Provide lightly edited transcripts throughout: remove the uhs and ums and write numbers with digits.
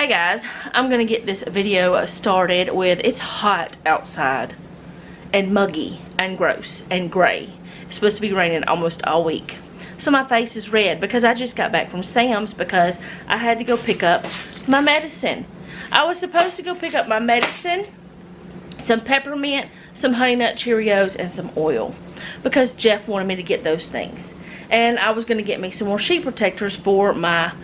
Hey guys, I'm gonna get this video started with, it's hot outside and muggy and gross and gray. It's supposed to be raining almost all week. So my face is red because I just got back from Sam's because I had to go pick up my medicine. I was supposed to go pick up my medicine, some peppermint, some Honey Nut Cheerios, and some oil because Jeff wanted me to get those things. And I was gonna get me some more sheet protectors for my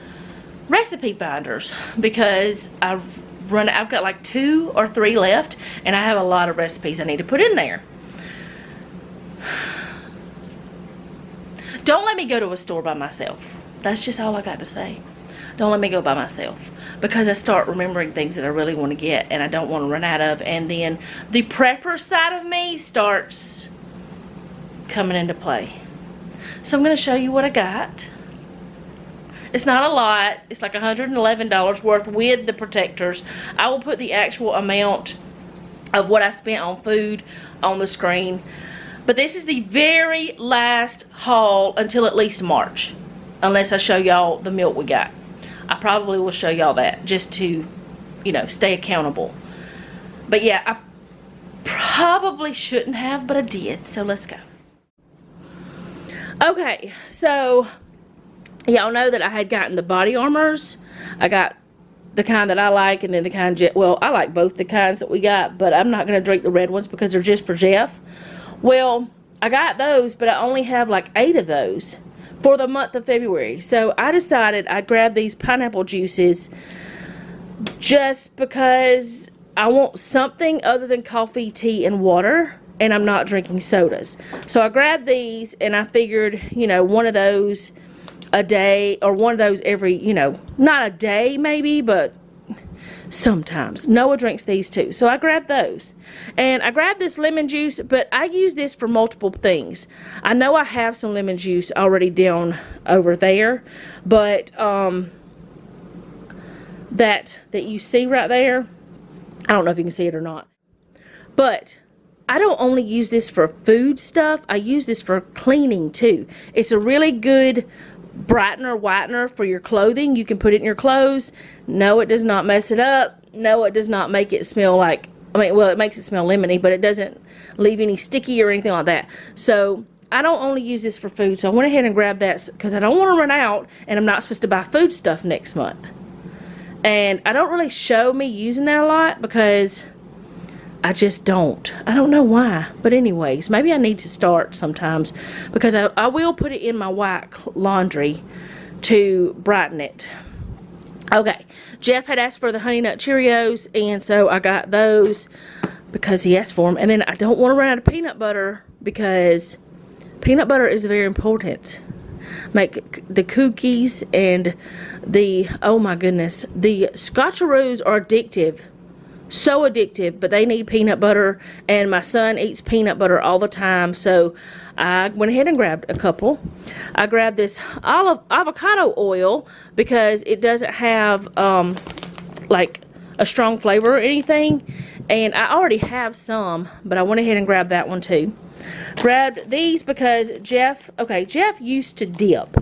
recipe binders because I've got like 2 or 3 left and I have a lot of recipes I need to put in there. Don't let me go to a store by myself. That's just all I got to say. Don't let me go by myself because I start remembering things that I really want to get and I don't want to run out of, and then the prepper side of me starts coming into play. So I'm going to show you what I got. It's not a lot. It's like $111 worth with the protectors. I will put the actual amount of what I spent on food on the screen. But this is the very last haul until at least March. Unless I show y'all the milk we got. I probably will show y'all that just to, you know, stay accountable. But yeah, I probably shouldn't have, but I did. So let's go. Okay, so y'all know that I had gotten the body armors. I got the kind that I like and then the kind, well, I like both the kinds that we got, but I'm not going to drink the red ones because they're just for Jeff. Well, I got those, but I only have like 8 of those for the month of February. So I decided I'd grab these pineapple juices just because I want something other than coffee, tea, and water, and I'm not drinking sodas. So I grabbed these and I figured, you know, one of those a day, or one of those every, you know, not a day maybe, but sometimes. Noah drinks these too, so I grabbed those. And I grabbed this lemon juice, but I use this for multiple things. I know I have some lemon juice already down over there, but that you see right there, I don't know if you can see it or not, but I don't only use this for food stuff, I use this for cleaning too. It's a really good brightener, whitener for your clothing. You can put it in your clothes. No, it does not mess it up. No, it does not make it smell like, I mean, well, it makes it smell lemony, but it doesn't leave any sticky or anything like that. So I don't only use this for food, so I went ahead and grabbed that because I don't want to run out and I'm not supposed to buy food stuff next month. And I don't really show me using that a lot because I just don't. I don't know why. But anyways, maybe I need to start sometimes because I will put it in my white laundry to brighten it. Okay. Jeff had asked for the Honey Nut Cheerios, and so I got those because he asked for them. And then I don't want to run out of peanut butter because peanut butter is very important. Make the cookies and the, oh my goodness, the Scotcheroos are addictive. So addictive, but they need peanut butter, and my son eats peanut butter all the time, so I went ahead and grabbed a couple. I grabbed this avocado oil because it doesn't have like a strong flavor or anything, and I already have some, but I went ahead and grabbed that one too. Grabbed these because Jeff used to dip,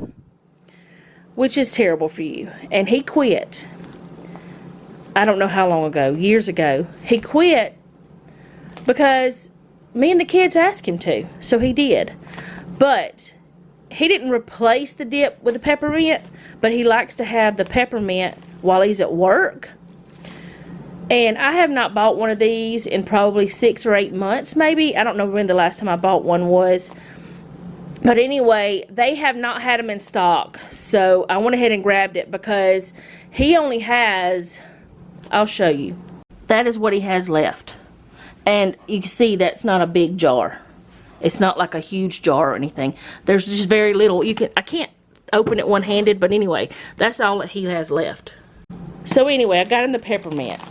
which is terrible for you, and he quit. I don't know how long ago, years ago. He quit because me and the kids asked him to, so he did. But he didn't replace the dip with the peppermint, but he likes to have the peppermint while he's at work. And I have not bought one of these in probably 6 or 8 months, maybe. I don't know when the last time I bought one was. But anyway, they have not had them in stock, so I went ahead and grabbed it because he only has, I'll show you. That is what he has left. And you can see that's not a big jar. It's not like a huge jar or anything. There's just very little. I can't open it one-handed, but anyway, that's all that he has left. So anyway, I got him the peppermint.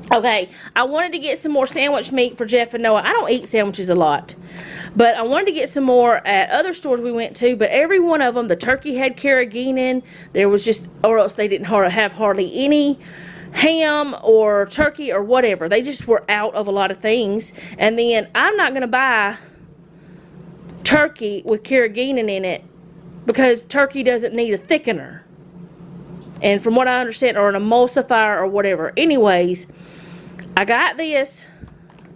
Okay, I wanted to get some more sandwich meat for Jeff and Noah. I don't eat sandwiches a lot, but I wanted to get some more at other stores we went to, but every one of them, the turkey had carrageenan. There was just, or else they didn't have hardly any ham or turkey or whatever. They just were out of a lot of things. And then I'm not going to buy turkey with carrageenan in it because turkey doesn't need a thickener. And from what I understand, or an emulsifier or whatever. Anyways, I got this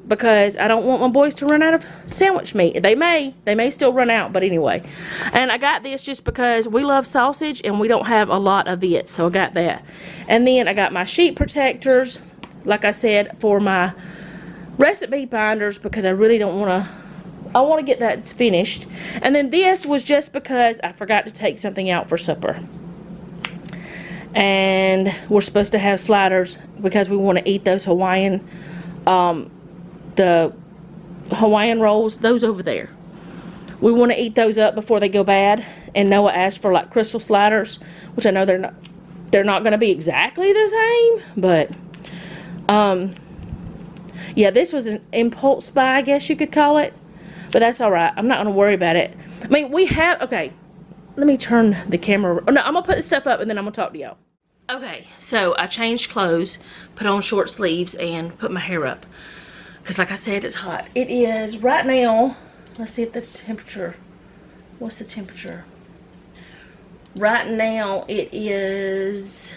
because I don't want my boys to run out of sandwich meat. They may still run out, but anyway. And I got this just because we love sausage and we don't have a lot of it, so I got that. And then I got my sheet protectors, like I said, for my recipe binders, because I really don't want to, I want to get that finished. And then this was just because I forgot to take something out for supper. And we're supposed to have sliders because we want to eat those Hawaiian, the Hawaiian rolls, those over there. We want to eat those up before they go bad. And Noah asked for like crystal sliders, which I know they're not going to be exactly the same, but yeah, this was an impulse buy, I guess you could call it, but that's all right. I'm not going to worry about it. I mean, we have, okay, let me turn the camera. Oh, no, I'm going to put this stuff up and then I'm going to talk to y'all. Okay, so I changed clothes, put on short sleeves, and put my hair up. Because like I said, it's hot. It is right now, let's see if the temperature, what's the temperature? Right now it is,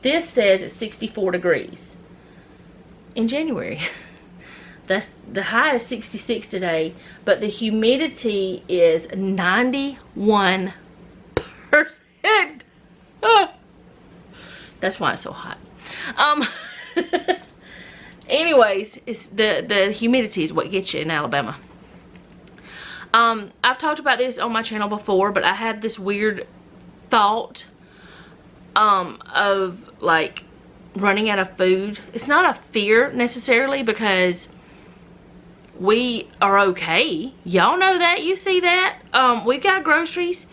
this says it's 64 degrees in January. That's, the high is 66 today, but the humidity is 91%. That's why it's so hot. Anyways, it's the humidity is what gets you in Alabama. I've talked about this on my channel before, but I had this weird thought of like running out of food. It's not a fear necessarily, because we are okay. Y'all know that. You see that. We got groceries.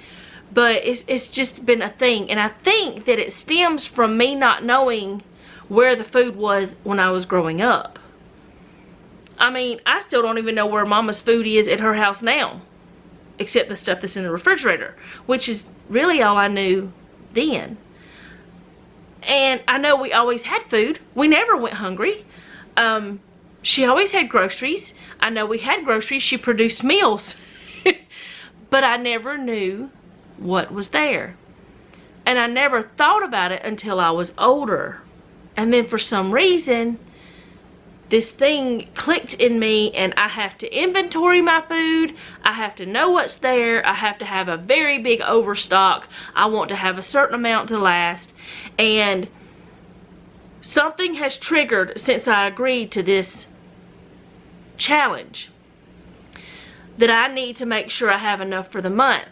But it's just been a thing. And I think that it stems from me not knowing where the food was when I was growing up. I mean, I still don't even know where Mama's food is at her house now. Except the stuff that's in the refrigerator. Which is really all I knew then. And I know we always had food. We never went hungry. She always had groceries. I know we had groceries. She produced meals. But I never knew what was there. And I never thought about it until I was older. And then for some reason, this thing clicked in me, and I have to inventory my food. I have to know what's there. I have to have a very big overstock. I want to have a certain amount to last. And something has triggered since I agreed to this challenge, that I need to make sure I have enough for the month.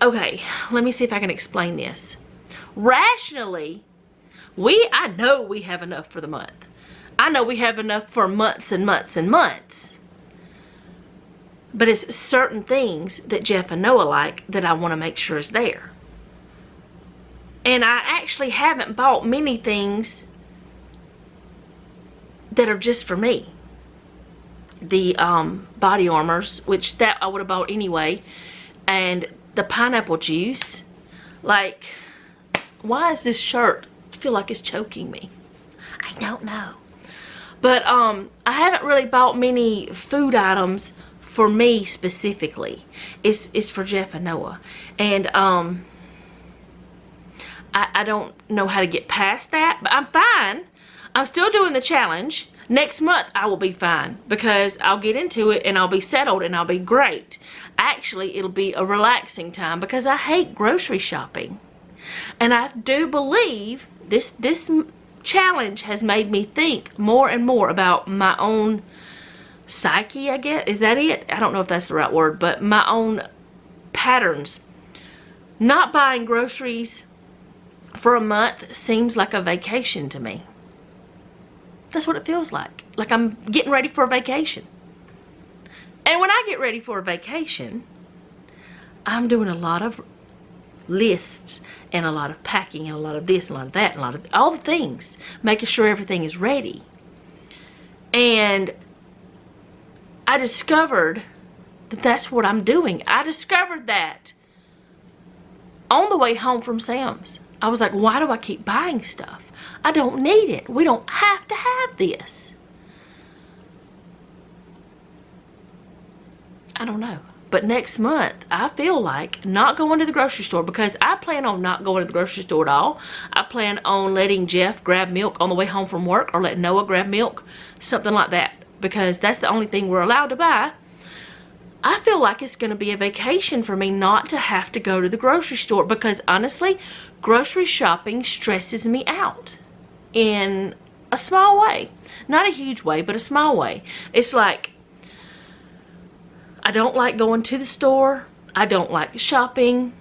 Okay, let me see if I can explain this. Rationally, I know we have enough for the month. I know we have enough for months and months and months. But it's certain things that Jeff and Noah like that I want to make sure is there. And I actually haven't bought many things that are just for me. The body armors, which that I would have bought anyway, and the pineapple juice. Like, why is this shirt feel like it's choking me? I don't know. But I haven't really bought many food items for me specifically. It's for Jeff and Noah. And I don't know how to get past that, but I'm fine. I'm still doing the challenge. Next month I will be fine, because I'll get into it and I'll be settled and I'll be great. Actually, it'll be a relaxing time, because I hate grocery shopping. And I do believe this challenge has made me think more and more about my own psyche, I guess. Is that it? I don't know if that's the right word, but my own patterns. Not buying groceries for a month seems like a vacation to me. That's what it feels like. Like I'm getting ready for a vacation. And when I get ready for a vacation, I'm doing a lot of lists and a lot of packing and a lot of this and a lot of that and a lot of all the things. Making sure everything is ready. And I discovered that that's what I'm doing. I discovered that on the way home from Sam's. I was like, why do I keep buying stuff? I don't need it. We don't have to have this. I don't know. But next month, I feel like not going to the grocery store, because I plan on not going to the grocery store at all. I plan on letting Jeff grab milk on the way home from work, or let Noah grab milk, something like that, because that's the only thing we're allowed to buy. I feel like it's going to be a vacation for me not to have to go to the grocery store, because honestly, grocery shopping stresses me out in a small way. Not a huge way, but a small way. It's like, I don't like going to the store. I don't like shopping.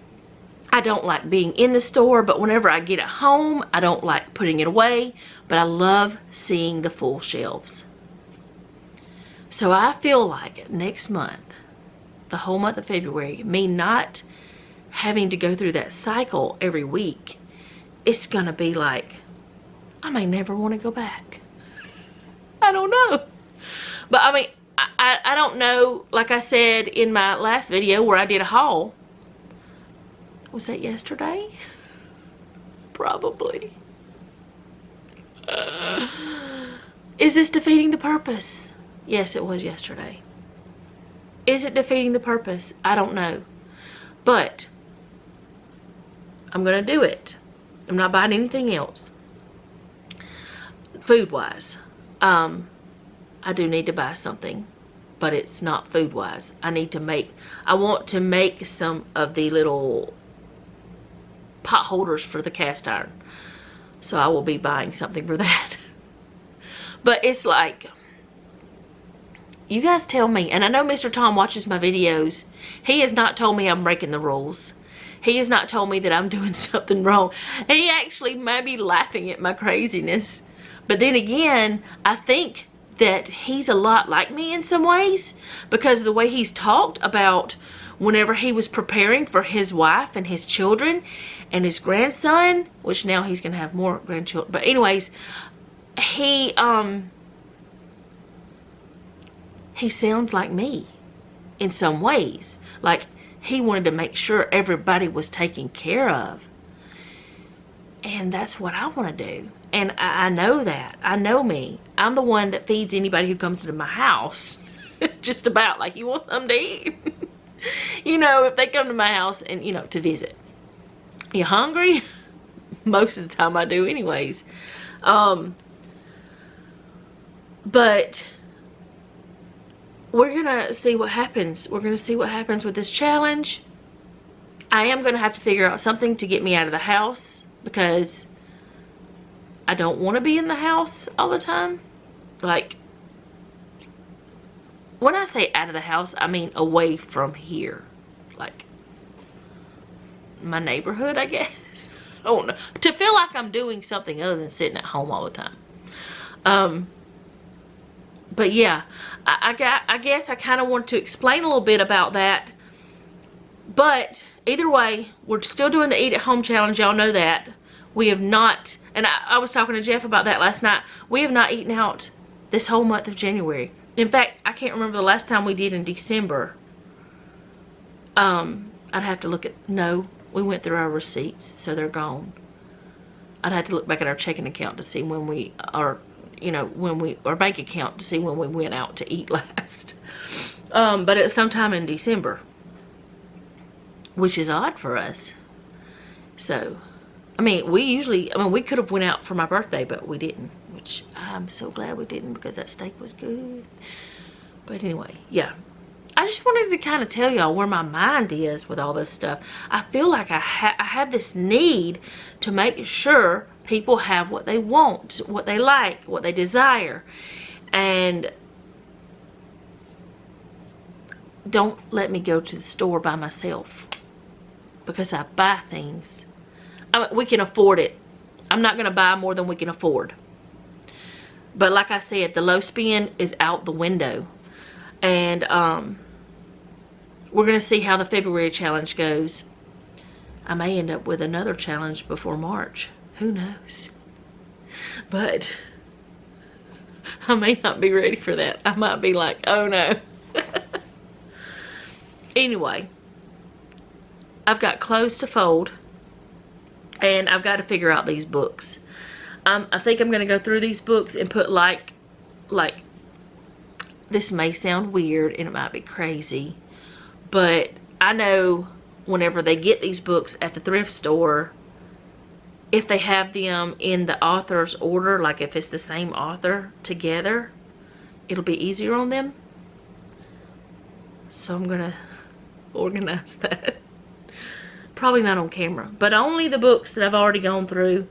I don't like being in the store, but whenever I get it home, I don't like putting it away, but I love seeing the full shelves. So I feel like next month, the whole month of February, me not having to go through that cycle every week, it's gonna be like, I may never want to go back. I don't know. But I mean, I don't know. Like I said in my last video where I did a haul, was that yesterday? Probably. Is this defeating the purpose? Yes, it was yesterday. Is it defeating the purpose? I don't know. But I'm going to do it. I'm not buying anything else. Food-wise. I do need to buy something, but it's not food-wise. I want to make some of the little pot holders for the cast iron. So I will be buying something for that. But it's like, you guys tell me, and I know Mr. Tom watches my videos. He has not told me I'm breaking the rules. He has not told me that I'm doing something wrong. He actually may be laughing at my craziness. But then again, I think that he's a lot like me in some ways, because of the way he's talked about whenever he was preparing for his wife and his children and his grandson, which now he's gonna have more grandchildren. But anyways, he sounds like me in some ways. Like, he wanted to make sure everybody was taken care of. And that's what I want to do. And I know that. I know me. I'm the one that feeds anybody who comes to my house. Just about. Like, you want something to eat? You know, if they come to my house and, you know, to visit. You hungry? Most of the time I do anyways. But we're gonna see what happens. We're gonna see what happens with this challenge. I am gonna have to figure out something to get me out of the house, because I don't want to be in the house all the time. Like, when I say out of the house, I mean away from here. Like, my neighborhood, I guess. I don't know. To feel like I'm doing something other than sitting at home all the time. But yeah, I guess I kind of want to explain a little bit about that. But either way, we're still doing the Eat at Home challenge. Y'all know that. We have not, and I was talking to Jeff about that last night. We have not eaten out this whole month of January. In fact, I can't remember the last time we did in December. I'd have to look at, no, we went through our receipts, so they're gone. I'd have to look back at our checking account to see when we are, you know, our bank account to see when we went out to eat last. But it's sometime in December, which is odd for us. So, I mean, we could have went out for my birthday, but we didn't, which I'm so glad we didn't, because that steak was good. But anyway, yeah. I just wanted to kind of tell y'all where my mind is with all this stuff. I feel like I have this need to make sure people have what they want, what they like, what they desire. And don't let me go to the store by myself, because I buy things. I mean, we can afford it. I'm not going to buy more than we can afford. But like I said, the low spend is out the window. And we're going to see how the February challenge goes. I may end up with another challenge before March. Who knows? But I may not be ready for that. I might be like, oh no. Anyway, I've got clothes to fold. And I've got to figure out these books. I think I'm going to go through these books and put like, this may sound weird and it might be crazy, But I know whenever they get these books at the thrift store, if they have them in the author's order, like if it's the same author together, it'll be easier on them. So I'm gonna organize that. Probably not on camera, but only the books that I've already gone through.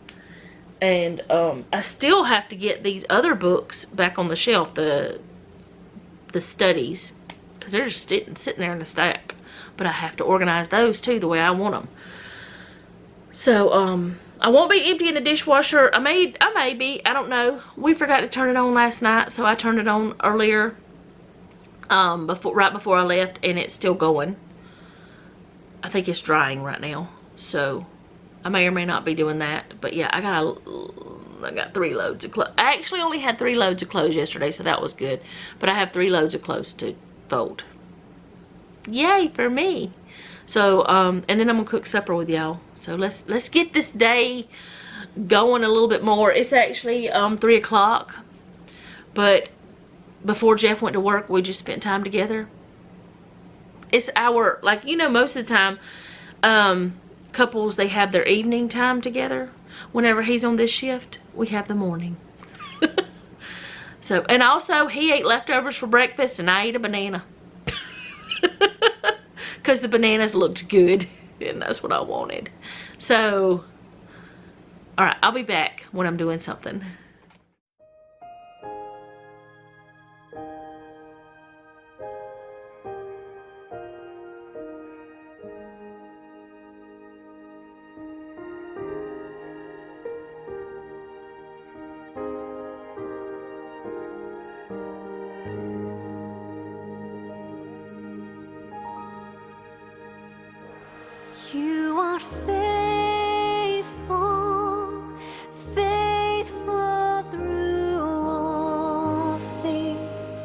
And I still have to get these other books back on the shelf, the studies, because they're just sitting there in a stack. But I have to organize those too the way I want them. So I won't be emptying the dishwasher. I may be, I don't know. We forgot to turn it on last night, so I turned it on earlier, right before I left, and it's still going. I think it's drying right now, so I may or may not be doing that. But yeah, I got 3 loads of clothes. I actually only had 3 loads of clothes yesterday, so that was good. But I have 3 loads of clothes to fold. Yay for me. So and then I'm gonna cook supper with y'all. So let's get this day going a little bit more. It's actually 3 o'clock, but before Jeff went to work, we just spent time together. It's our, like, you know, most of the time couples, they have their evening time together. Whenever he's on this shift, we have the morning. So, and also he ate leftovers for breakfast and I ate a banana. Because the bananas looked good and that's what I wanted. So, alright, I'll be back when I'm doing something. You are faithful, faithful through all things.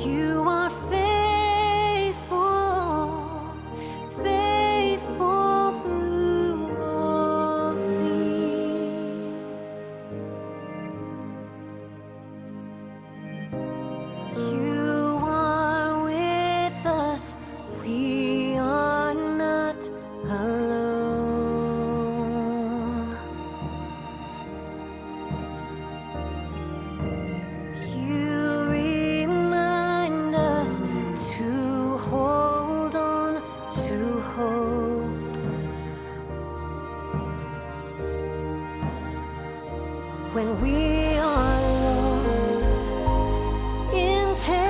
You are faithful, faithful through all things. You are with us, we are not alone. You remind us to hold on to hope. When we are lost in pain.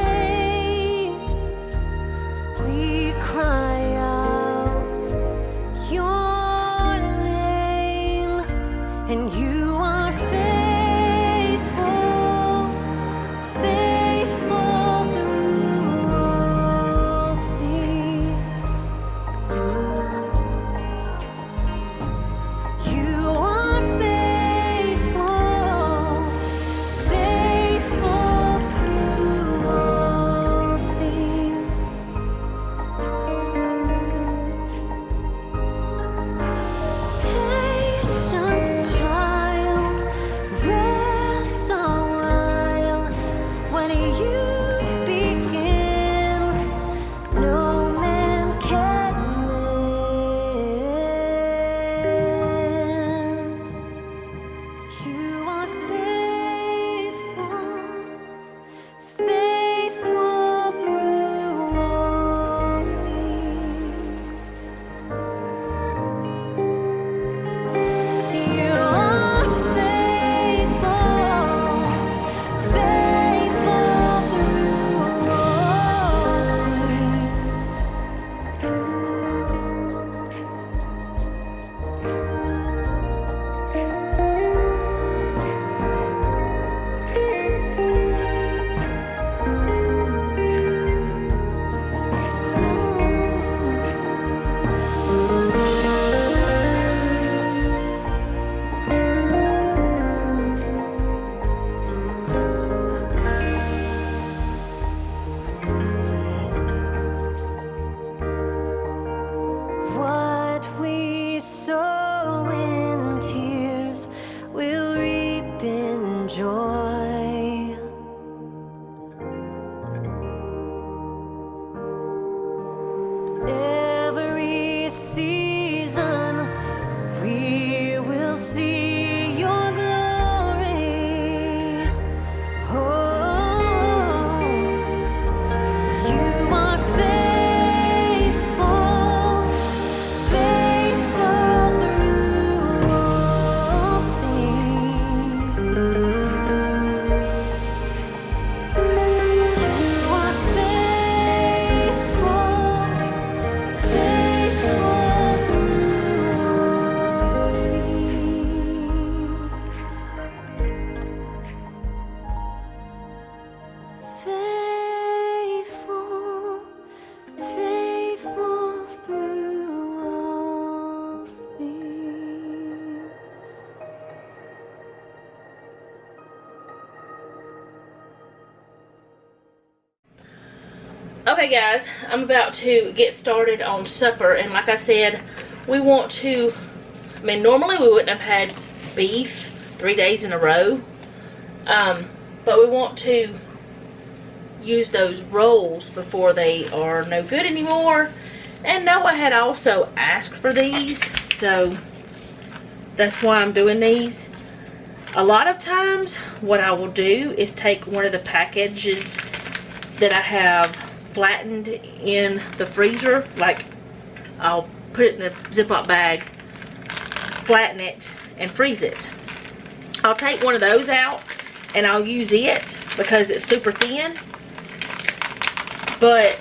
Okay guys, I'm about to get started on supper, and like I said, we want to, I mean, normally we wouldn't have had beef 3 days in a row, but we want to use those rolls before they are no good anymore. And Noah had also asked for these, so that's why I'm doing these. A lot of times what I will do is take one of the packages that I have flattened in the freezer, like I'll put it in the Ziploc bag, flatten it, and freeze it. I'll take one of those out and I'll use it because it's super thin. But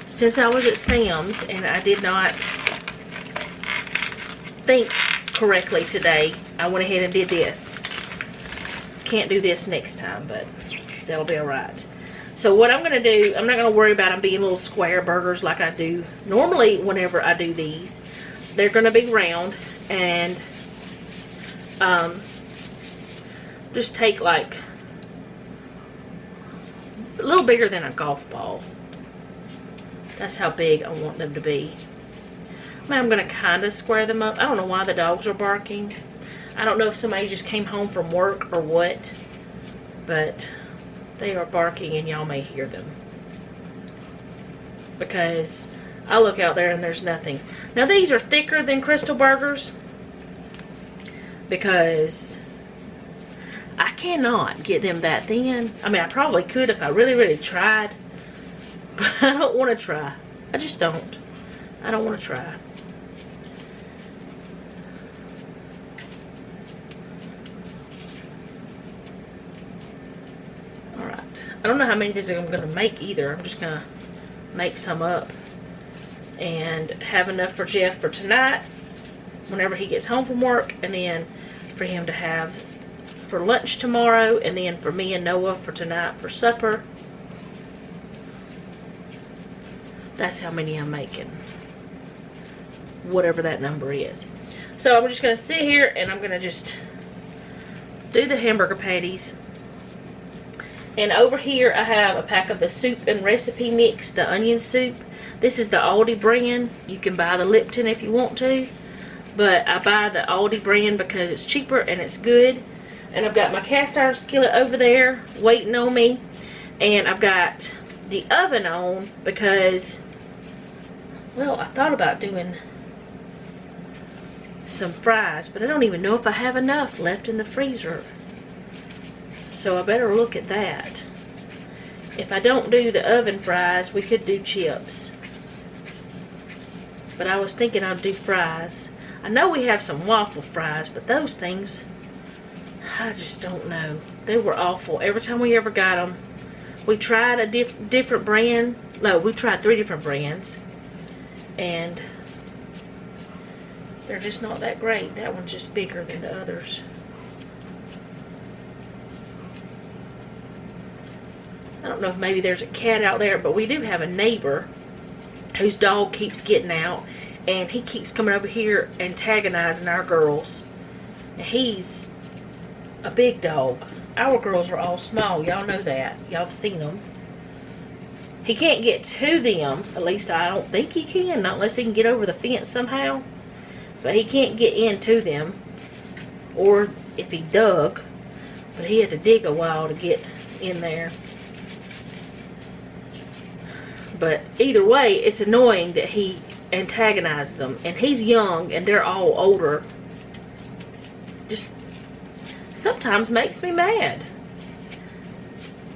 since I was at Sam's and I did not think correctly today, I went ahead and did this. Can't do this next time, but that'll be alright. So what I'm going to do, I'm not going to worry about them being little square burgers like I do normally whenever I do these. They're going to be round, and just take like a little bigger than a golf ball. That's how big I want them to be. I mean, I'm going to kind of square them up. I don't know why the dogs are barking. I don't know if somebody just came home from work or what, but they are barking and y'all may hear them. Because I look out there and there's nothing. Now these are thicker than Crystal Burgers because I cannot get them that thin. I mean, I probably could if I really, really tried. But I don't want to try. I just don't. I don't want to try. Alright. I don't know how many of these I'm going to make either. I'm just going to make some up and have enough for Jeff for tonight whenever he gets home from work, and then for him to have for lunch tomorrow, and then for me and Noah for tonight for supper. That's how many I'm making. Whatever that number is. So I'm just going to sit here and I'm going to just do the hamburger patties. And over here I have a pack of the soup and recipe mix, the onion soup. This is the Aldi brand. You can buy the Lipton if you want to, but I buy the Aldi brand because it's cheaper and it's good. And I've got my cast iron skillet over there waiting on me, and I've got the oven on because, well, I thought about doing some fries, but I don't even know if I have enough left in the freezer. So I better look at that. If I don't do the oven fries, we could do chips. But I was thinking I'd do fries. I know we have some waffle fries, but those things, I just don't know. They were awful. Every time we ever got them, we tried a different brand. No, we tried 3 different brands. And they're just not that great. That one's just bigger than the others. I don't know if maybe there's a cat out there, but we do have a neighbor whose dog keeps getting out, and he keeps coming over here antagonizing our girls. And he's a big dog. Our girls are all small. Y'all know that. Y'all have seen them. He can't get to them. At least I don't think he can. Not unless he can get over the fence somehow. But he can't get into them. Or if he dug. But he had to dig a while to get in there. But either way, it's annoying that he antagonizes them. And he's young and they're all older. Just sometimes makes me mad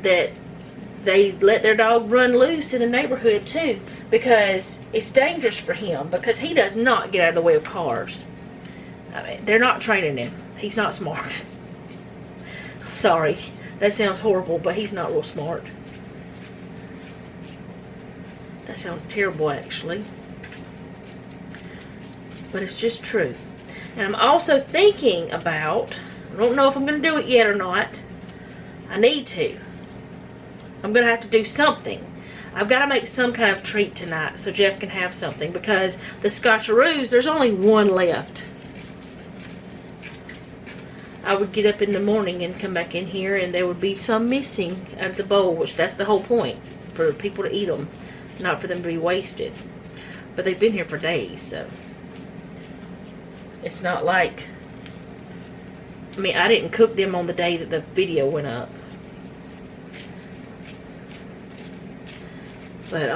that they let their dog run loose in the neighborhood too, because it's dangerous for him, because he does not get out of the way of cars. I mean, they're not training him. He's not smart. Sorry, that sounds horrible, but he's not real smart. That sounds terrible actually, but it's just true. And I'm also thinking about, I don't know if I'm going to do it yet or not. I need to. I'm going to have to do something. I've got to make some kind of treat tonight so Jeff can have something, because the Scotcheroos, there's only one left. I would get up in the morning and come back in here and there would be some missing out of the bowl, which that's the whole point. for people to eat them, not for them to be wasted. But they've been here for days, so it's not like, I mean, I didn't cook them on the day that the video went up. But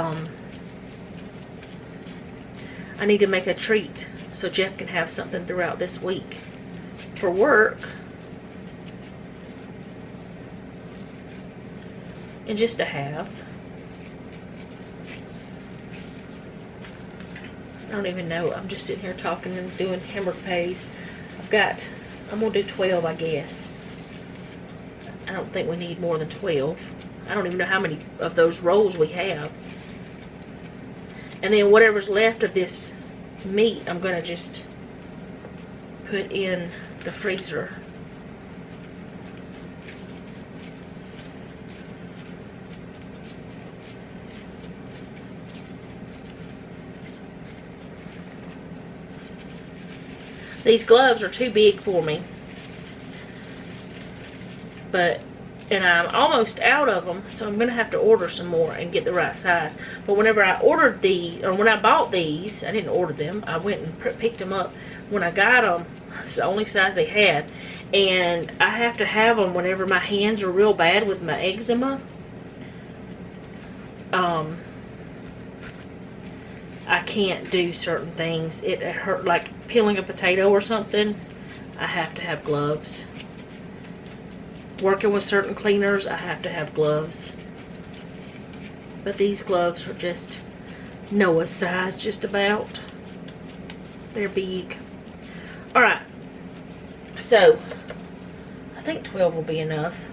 I need to make a treat so Jeff can have something throughout this week for work. And just to have. I don't even know. I'm just sitting here talking and doing hamburger patties. I'm going to do 12, I guess. I don't think we need more than 12. I don't even know how many of those rolls we have. And then whatever's left of this meat, I'm going to just put in the freezer. These gloves are too big for me. And I'm almost out of them, so I'm going to have to order some more and get the right size. But whenever I ordered these, or when I bought these, I didn't order them. I went and picked them up. When I got them, it's the only size they had. And I have to have them whenever my hands are real bad with my eczema. I can't do certain things. It hurt, like peeling a potato or something. I have to have gloves. Working with certain cleaners, I have to have gloves. But these gloves are just Noah's size, just about. They're big. Alright. So, I think 12 will be enough.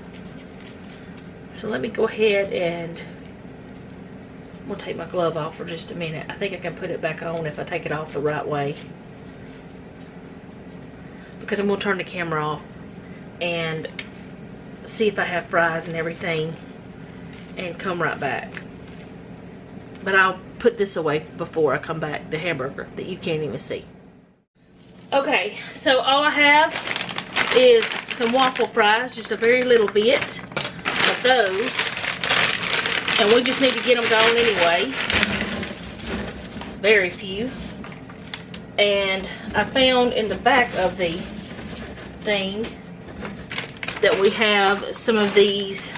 So let me go ahead and I'm going to take my glove off for just a minute. I think I can put it back on if I take it off the right way. Because I'm going to turn the camera off and see if I have fries and everything and come right back. But I'll put this away before I come back, the hamburger that you can't even see. Okay, so all I have is some waffle fries, just a very little bit of those. And we just need to get them gone anyway. Very few. And I found in the back of the thing that we have some of these.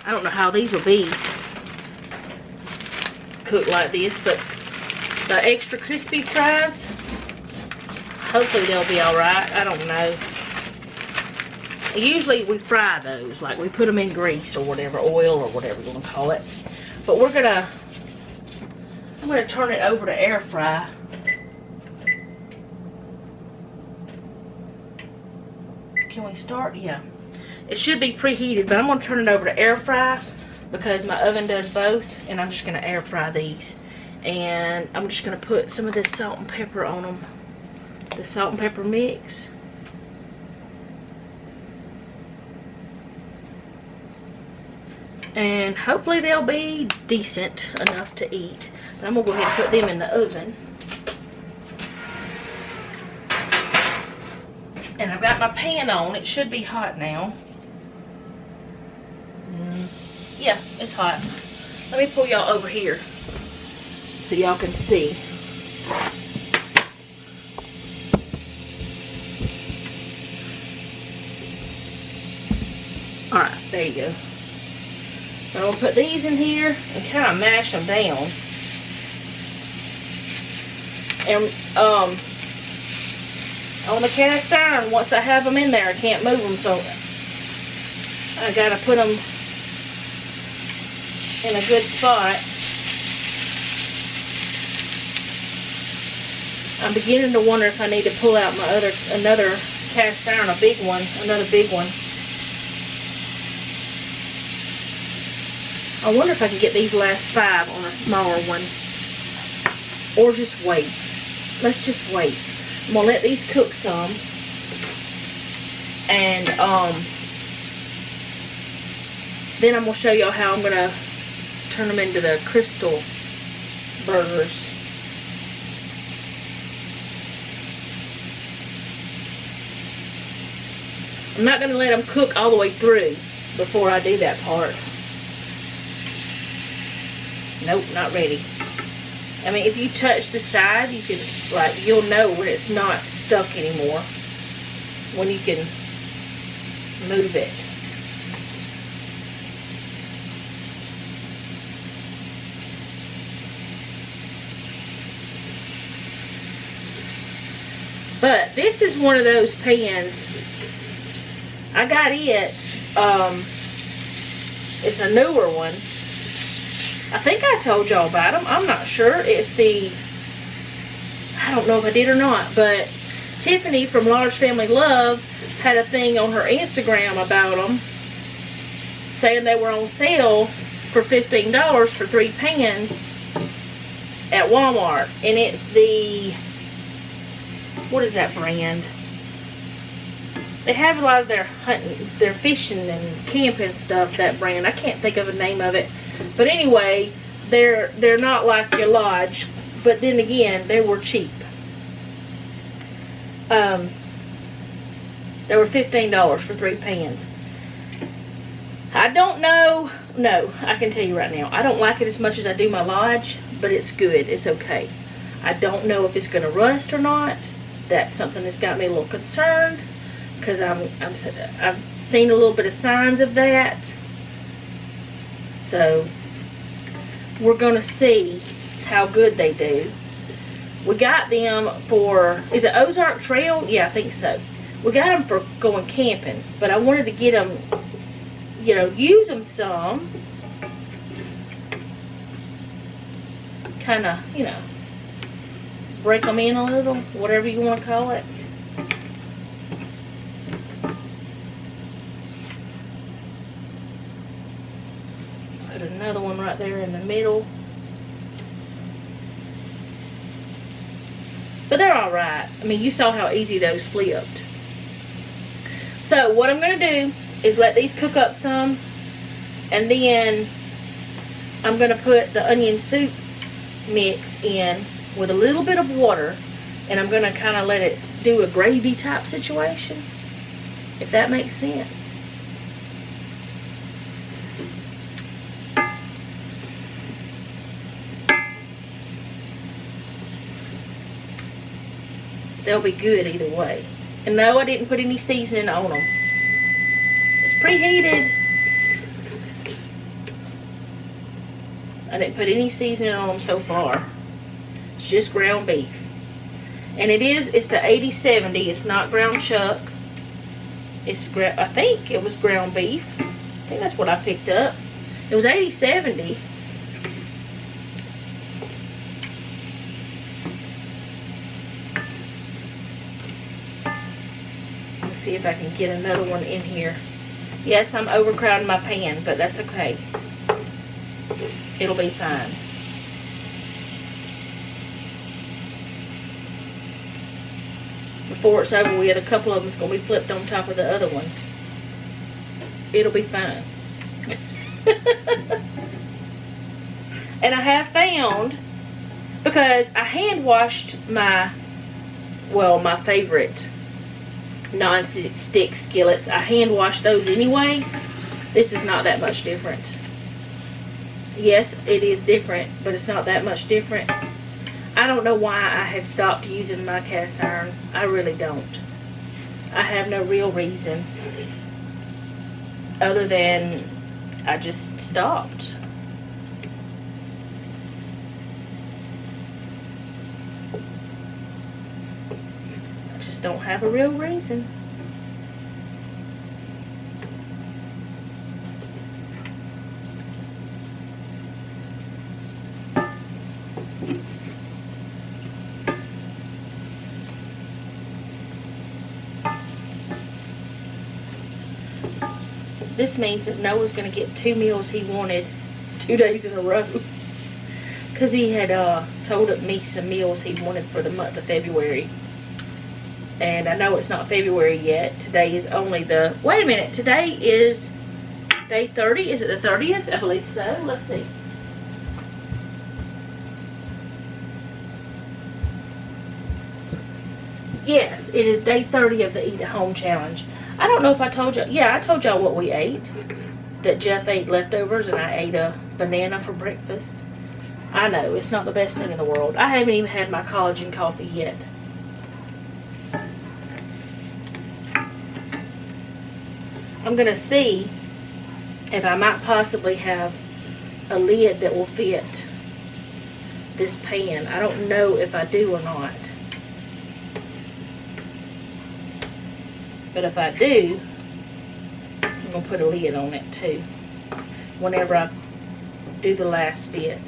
I don't know how these will be cooked like this, but the extra crispy fries, hopefully they'll be alright. I don't know. Usually we fry those, like we put them in grease or whatever, oil or whatever you want to call it. But I'm gonna turn it over to air fry. Can we start? Yeah. It should be preheated, but I'm gonna turn it over to air fry because my oven does both, and I'm just gonna air fry these. And I'm just gonna put some of this salt and pepper on them. The salt and pepper mix. And hopefully they'll be decent enough to eat. But I'm gonna go ahead and put them in the oven. And I've got my pan on. It should be hot now. Yeah, it's hot. Let me pull y'all over here so y'all can see. Alright, there you go. I'm going to put these in here and kind of mash them down. And on the cast iron, once I have them in there, I can't move them, so I got to put them in a good spot. I'm beginning to wonder if I need to pull out my another cast iron, another big one. I wonder if I can get these last 5 on a smaller one. Or just wait. Let's just wait. I'm going to let these cook some. And then I'm going to show y'all how I'm going to turn them into the crystal burgers. I'm not going to let them cook all the way through. before I do that part. Nope, not ready. I mean, if you touch the side, you can, like, you'll know when it's not stuck anymore. When you can move it. But this is one of those pans. I got it. It's a newer one. I think I told y'all about them. I'm not sure. It's the, I don't know if I did or not, but Tiffany from Large Family Love had a thing on her Instagram about them, saying they were on sale for $15 for 3 pans at Walmart. And it's the, what is that brand? They have a lot of their hunting, their fishing and camping stuff, that brand. I can't think of the name of it. But anyway, they're not like your Lodge, but then again, they were cheap. They were $15 for 3 pans. I don't know. No, I can tell you right now, I don't like it as much as I do my Lodge, but it's good. It's okay. I don't know if it's going to rust or not. That's something that's got me a little concerned, because I've seen a little bit of signs of that. So we're going to see how good they do. We got them for, is it Ozark Trail? Yeah, I think so. We got them for going camping, but I wanted to get them, you know, use them some. Kind of, you know, break them in a little, whatever you want to call it. Put another one right there in the middle. But they're alright. I mean, you saw how easy those flipped. So what I'm going to do is let these cook up some, and then I'm going to put the onion soup mix in with a little bit of water, and I'm going to kind of let it do a gravy type situation, if that makes sense. They'll be good either way. And no, I didn't put any seasoning on them. It's preheated. I didn't put any seasoning on them so far. It's just ground beef. And it's the 80/70. It's not ground chuck. I think it was ground beef. I think that's what I picked up. It was 80/70. See if I can get another one in here. Yes, I'm overcrowding my pan, but that's okay. It'll be fine. Before it's over with, a couple of them's going to be flipped on top of the other ones. It'll be fine. And I have found, because I hand washed my favorite non-stick skillets. I hand wash those anyway. This is not that much different. Yes, it is different, but it's not that much different. I don't know why I had stopped using my cast iron. I really don't. I have no real reason other than I just stopped. Don't have a real reason. This means that Noah's going to get 2 meals he wanted 2 days in a row, because he had told me some meals he wanted for the month of February. And I know it's not February yet. Today is only the, wait a minute, today is day 30. Is it the 30th? I believe so. Let's see. Yes, it is day 30 of the Eat at Home challenge. I don't know if I told you. Yeah, I told y'all what we ate. That Jeff ate leftovers and I ate a banana for breakfast. I know, it's not the best thing in the world. I haven't even had my collagen coffee yet. I'm going to see if I might possibly have a lid that will fit this pan. I don't know if I do or not. But if I do, I'm going to put a lid on it too whenever I do the last bit.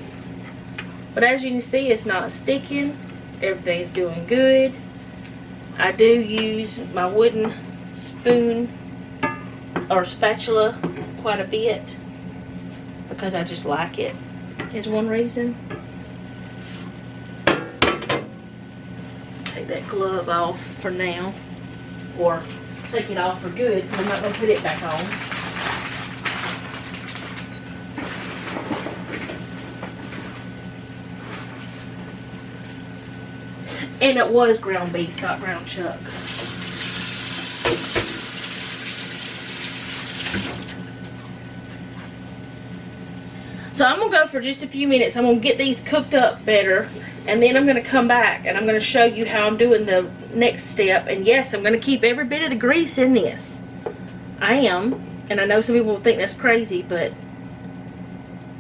But as you can see, it's not sticking. Everything's doing good. I do use my wooden spoon or spatula quite a bit because I just like it, is one reason. Take that glove off for now, or take it off for good because I'm not going to put it back on. And it was ground beef, not ground chuck. So I'm going to go for just a few minutes. I'm going to get these cooked up better. And then I'm going to come back and I'm going to show you how I'm doing the next step. And yes, I'm going to keep every bit of the grease in this. I am. And I know some people will think that's crazy, but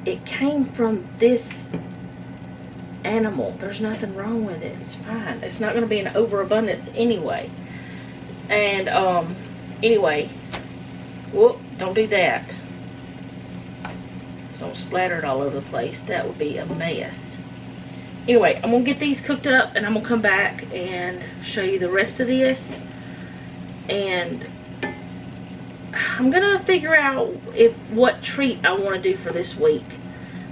it came from this animal. There's nothing wrong with it. It's fine. It's not going to be an overabundance anyway. And anyway, whoop, don't do that. Don't splatter it all over the place. That would be a mess. Anyway, I'm going to get these cooked up and I'm going to come back and show you the rest of this. And I'm going to figure out what treat I want to do for this week.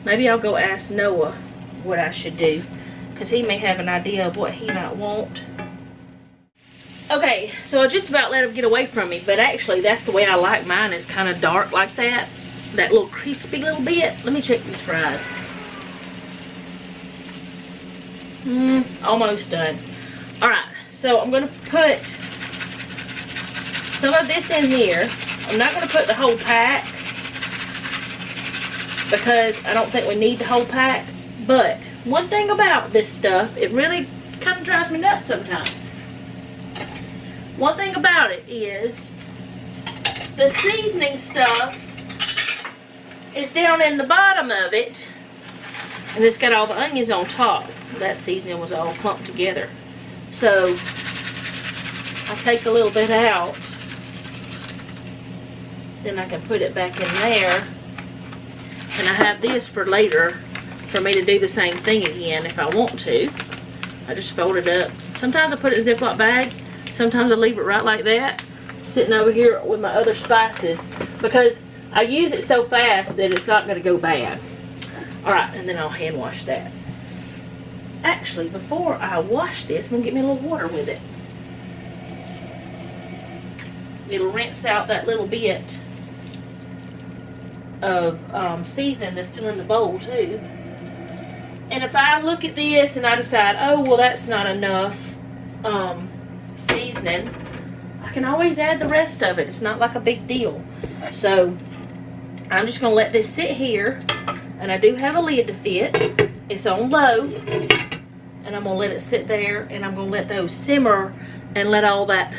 Maybe I'll go ask Noah what I should do, because he may have an idea of what he might want. Okay, so I just about let him get away from me, but actually that's the way I like mine, is kind of dark like that. That little crispy little bit. Let me check these fries. Almost done. Alright, so I'm going to put some of this in here. I'm not going to put the whole pack because I don't think we need the whole pack. But one thing about this stuff, it really kind of drives me nuts sometimes. One thing about it is the seasoning stuff is down in the bottom of it, and it's got all the onions on top. That seasoning was all clumped together. So I take a little bit out, then I can put it back in there, and I have this for later for me to do the same thing again if I want to. I just fold it up. Sometimes I put it in a Ziploc bag, sometimes I leave it right like that, sitting over here with my other spices, because I use it so fast that it's not going to go bad. Alright, and then I'll hand wash that. Actually, before I wash this, I'm going to get me a little water with it. It'll rinse out that little bit of seasoning that's still in the bowl too. And if I look at this and I decide, oh, well, that's not enough seasoning, I can always add the rest of it. It's not like a big deal. So I'm just going to let this sit here, and I do have a lid to fit. It's on low, and I'm going to let it sit there, and I'm going to let those simmer and let all that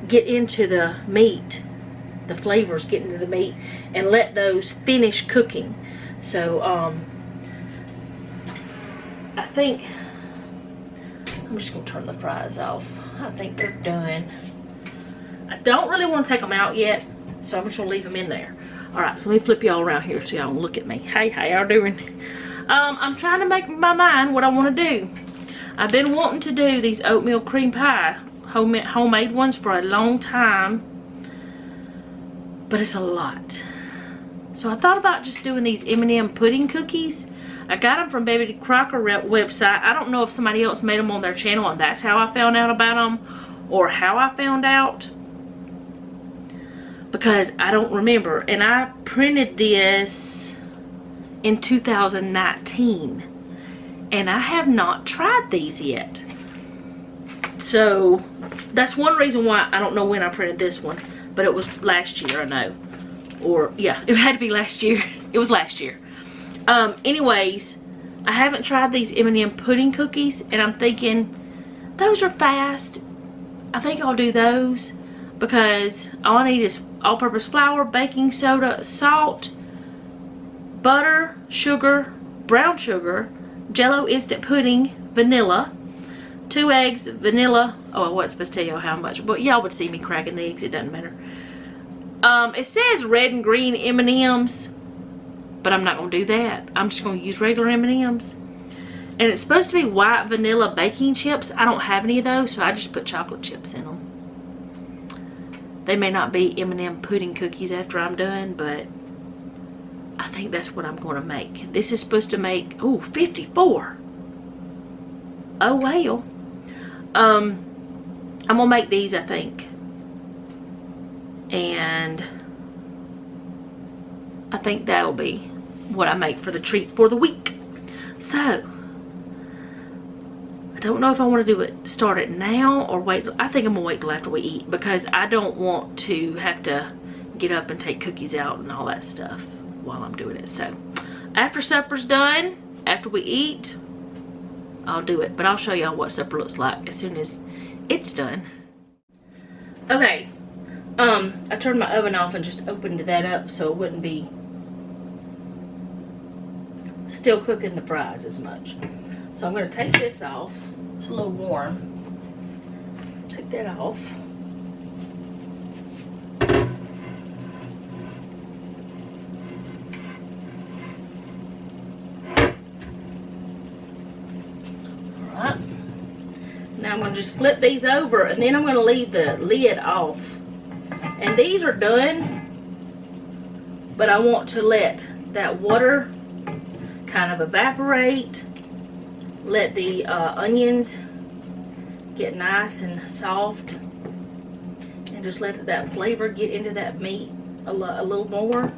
get into the meat, the flavors get into the meat, and let those finish cooking. So I think I'm just going to turn the fries off. I think they're done. I don't really want to take them out yet, so I'm just going to leave them in there. Alright, so let me flip y'all around here so y'all can look at me. Hey, how y'all doing? I'm trying to make my mind what I want to do. I've been wanting to do these oatmeal cream pie, homemade ones, for a long time, but it's a lot. So I thought about just doing these M&M pudding cookies. I got them from Baby Crocker website. I don't know if somebody else made them on their channel and that's how I found out about them, or how I found out, because I don't remember. And I printed this in 2019 and I have not tried these yet. So that's one reason why I don't know when I printed this one, but it was last year, I know. Or yeah, it had to be last year. It was last year. Anyways, I haven't tried these M&M pudding cookies, and I'm thinking those are fast. I think I'll do those because all I need is all-purpose flour, baking soda, salt, butter, sugar, brown sugar, Jell-O instant pudding, vanilla, 2 eggs, vanilla. Oh, I wasn't supposed to tell y'all how much, but y'all would see me cracking the eggs. It doesn't matter. It says red and green M&Ms, but I'm not going to do that. I'm just going to use regular M&Ms. And it's supposed to be white vanilla baking chips. I don't have any of those, so I just put chocolate chips in them. They may not be M&M pudding cookies after I'm done, but I think that's what I'm going to make. This is supposed to make, oh, 54. Oh, well. I'm going to make these, I think. And I think that'll be what I make for the treat for the week. So, I don't know if I want to do it, start it now or wait. I think I'm going to wait till after we eat because I don't want to have to get up and take cookies out and all that stuff while I'm doing it. So, after supper's done, after we eat, I'll do it. But I'll show y'all what supper looks like as soon as it's done. Okay. I turned my oven off and just opened that up so it wouldn't be still cooking the fries as much. So I'm going to take this off. It's a little warm. Take that off. Alright. Now I'm going to just flip these over and then I'm going to leave the lid off. And these are done, but I want to let that water kind of evaporate. Let the onions get nice and soft. And just let that flavor get into that meat a little more.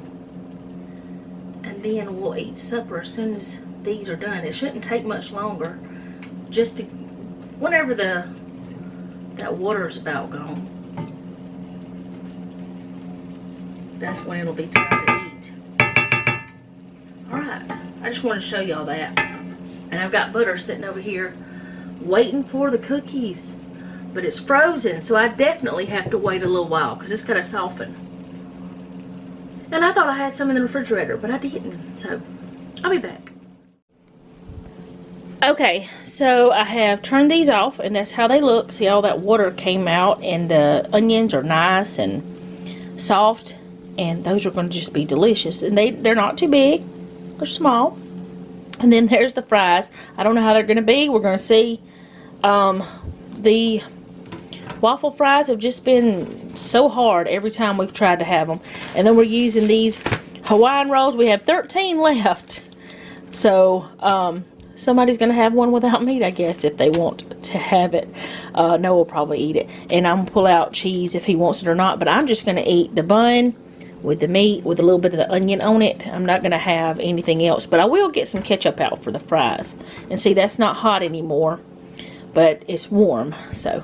And then we'll eat supper as soon as these are done. It shouldn't take much longer. Just to, whenever that water is about gone. That's when it'll be time to eat. Alright, I just want to show y'all that. And I've got butter sitting over here waiting for the cookies. But it's frozen, so I definitely have to wait a little while because it's got to soften. And I thought I had some in the refrigerator, but I didn't. So, I'll be back. Okay, so I have turned these off, and that's how they look. See, all that water came out, and the onions are nice and soft. And those are going to just be delicious. And they're not too big. They're small. And then there's the fries. I don't know how they're going to be. We're going to see. The waffle fries have just been so hard every time we've tried to have them. And then we're using these Hawaiian rolls. We have 13 left. So, somebody's going to have one without meat, I guess, if they want to have it. Noah will probably eat it. And I'm going to pull out cheese if he wants it or not. But I'm just going to eat the bun with the meat, with a little bit of the onion on it. I'm not going to have anything else. But I will get some ketchup out for the fries. And see, that's not hot anymore. But it's warm. So,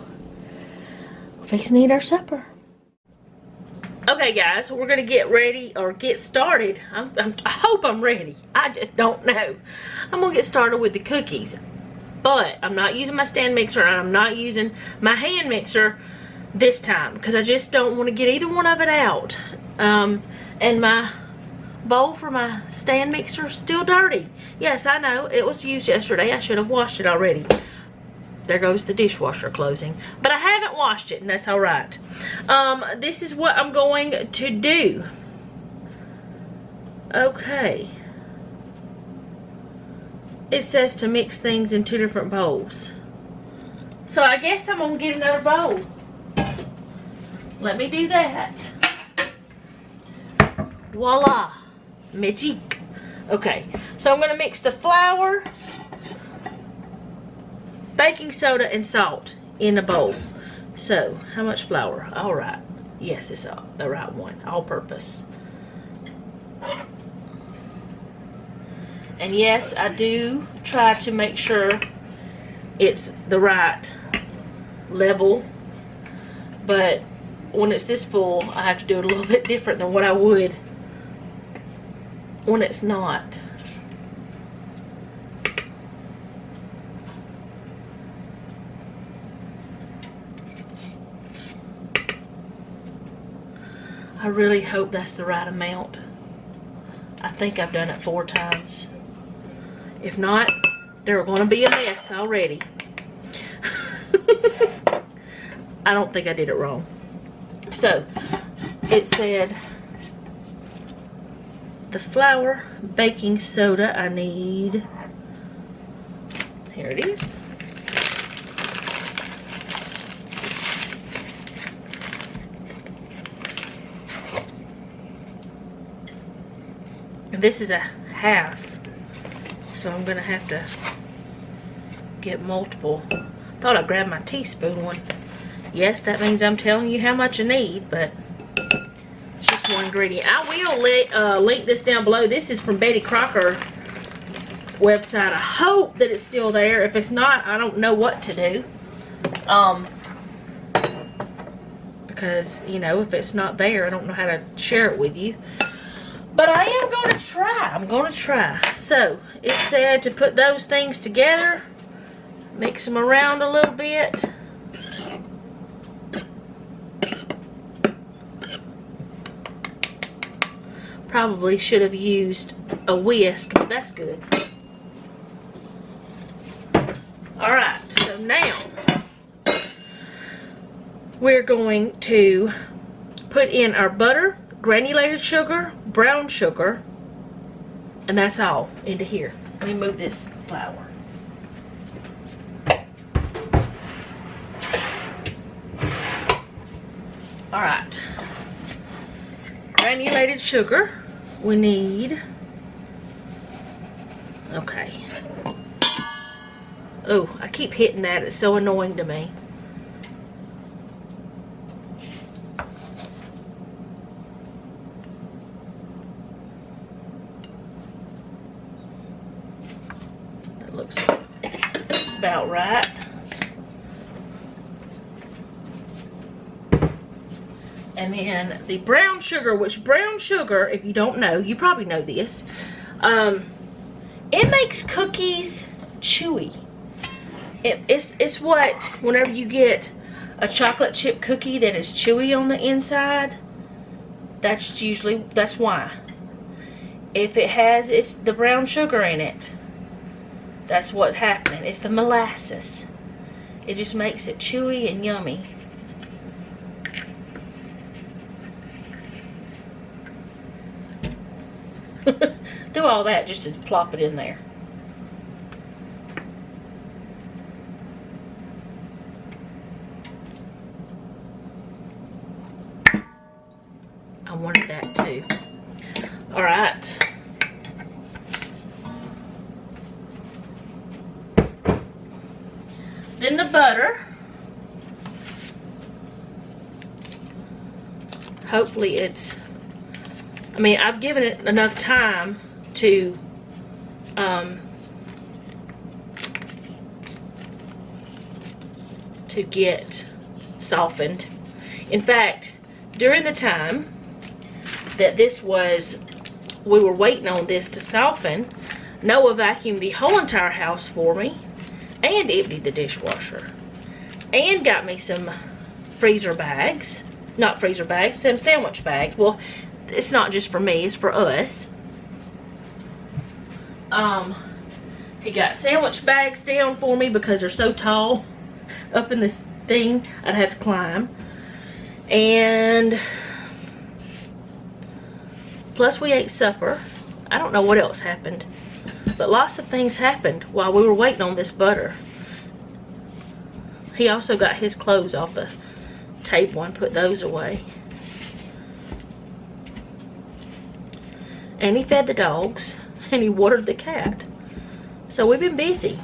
we're fixing to eat our supper. Okay, guys. So we're going to get ready, or get started. I hope I'm ready. I just don't know. I'm going to get started with the cookies. But I'm not using my stand mixer, and I'm not using my hand mixer this time. Because I just don't want to get either one of it out. And my bowl for my stand mixer is still dirty. Yes, I know. It was used yesterday. I should have washed it already. There goes the dishwasher closing. But I haven't washed it, and that's alright. This is what I'm going to do. Okay. It says to mix things in 2 different bowls. So I guess I'm going to get another bowl. Let me do that. Voila. Magic. Okay. So I'm going to mix the flour, baking soda, and salt in a bowl. So, how much flour? Alright. Yes, it's the right one. All purpose. And yes, I do try to make sure it's the right level. But when it's this full, I have to do it a little bit different than what I would when it's not. I really hope that's the right amount. I think I've done it 4 times. If not, they're going to be a mess already. I don't think I did it wrong. So, it said the flour, baking soda I need. Here it is. And this is a half, so I'm gonna have to get multiple. Thought I grabbed my teaspoon one. Yes, that means I'm telling you how much I need, but it's just one ingredient. I will link this down below. This is from Betty Crocker website. I hope that it's still there. If it's not, I don't know what to do. Because, you know, if it's not there, I don't know how to share it with you. But I am going to try. I'm going to try. So, it said to put those things together. Mix them around a little bit. Probably should have used a whisk, but that's good. Alright, so now we're going to put in our butter, granulated sugar, brown sugar, and that's all into here. Let me move this flour. Alright, granulated sugar. We need, okay. Oh, I keep hitting that. It's so annoying to me. That looks about right. And then the brown sugar, which brown sugar, if you don't know, you probably know this, it makes cookies chewy. It's what, whenever you get a chocolate chip cookie that is chewy on the inside, that's why. If it has the brown sugar in it, that's what's happening. It's the molasses. It just makes it chewy and yummy. Do all that just to plop it in there. I wanted that too. Alright. Then the butter. Hopefully it's, I mean, I've given it enough time to get softened. In fact, during the time that we were waiting on this to soften, Noah vacuumed the whole entire house for me and emptied the dishwasher and got me some freezer bags. Not freezer bags, some sandwich bags. Well, it's not just for me, it's for us. He got sandwich bags down for me because they're so tall. Up in this thing, I'd have to climb. And plus we ate supper. I don't know what else happened, but lots of things happened while we were waiting on this butter. He also got his clothes off the table and put those away. And he fed the dogs, and he watered the cat. So we've been busy.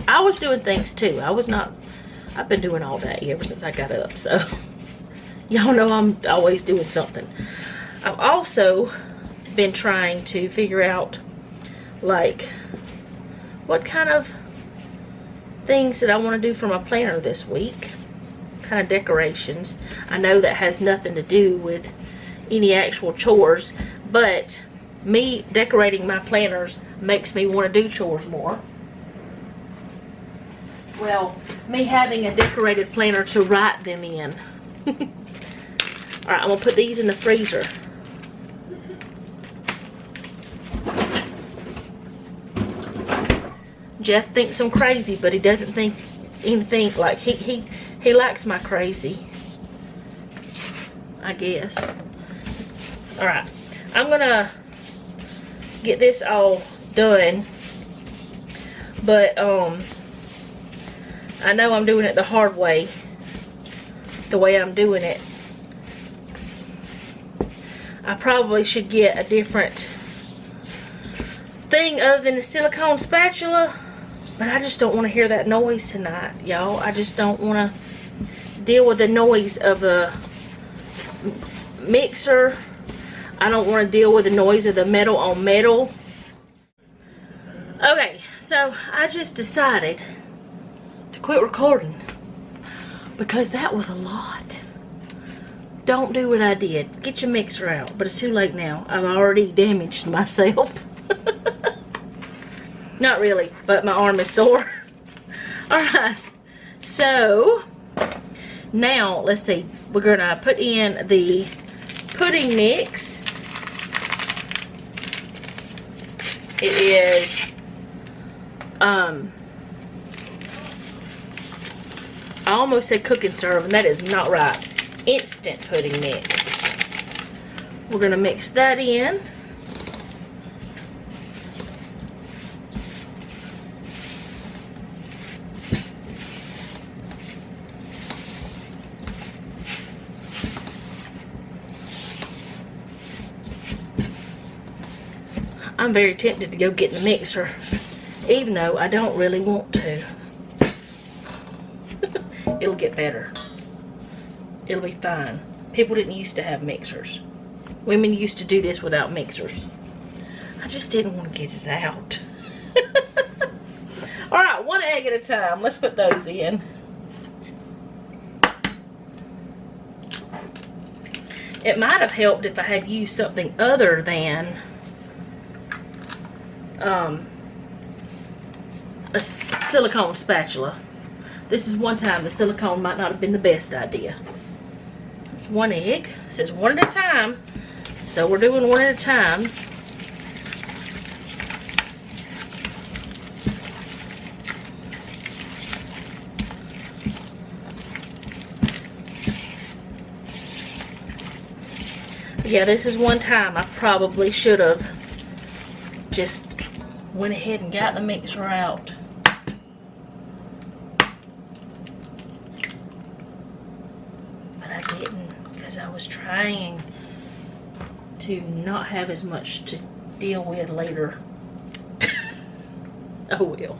I was doing things too. I've been doing all that ever since I got up. So y'all know I'm always doing something. I've also been trying to figure out, like, what kind of things that I want to do for my planner this week. kind of decorations. I know that has nothing to do with any actual chores, but me decorating my planners makes me want to do chores more. Well, me having a decorated planner to write them in. Alright, I'm going to put these in the freezer. Jeff thinks I'm crazy, but he doesn't think anything, like he likes my crazy, I guess. Alright, I'm gonna get this all done, but I know I'm doing it the hard way, the way I'm doing it. I probably should get a different thing other than the silicone spatula, but I just don't want to hear that noise tonight, y'all. I just don't want to deal with the noise of a mixer. I don't want to deal with the noise of the metal on metal. Okay, so I just decided to quit recording because that was a lot. Don't do what I did. Get your mixer out. But it's too late now. I've already damaged myself. Not really, but my arm is sore. Alright, so now let's see. We're gonna put in the pudding mix. It is I almost said cook and serve, and that is not right. Instant pudding mix. We're gonna mix that in. I'm very tempted to go get in the mixer, even though I don't really want to. It'll get better. It'll be fine. People didn't used to have mixers. Women used to do this without mixers. I just didn't want to get it out. Alright, one egg at a time. Let's put those in. It might have helped if I had used something other than a silicone spatula. This is one time the silicone might not have been the best idea. One egg. It says one at a time, so we're doing one at a time. Yeah, this is one time I probably should have just went ahead and got the mixer out. But I didn't, because I was trying to not have as much to deal with later. Oh well.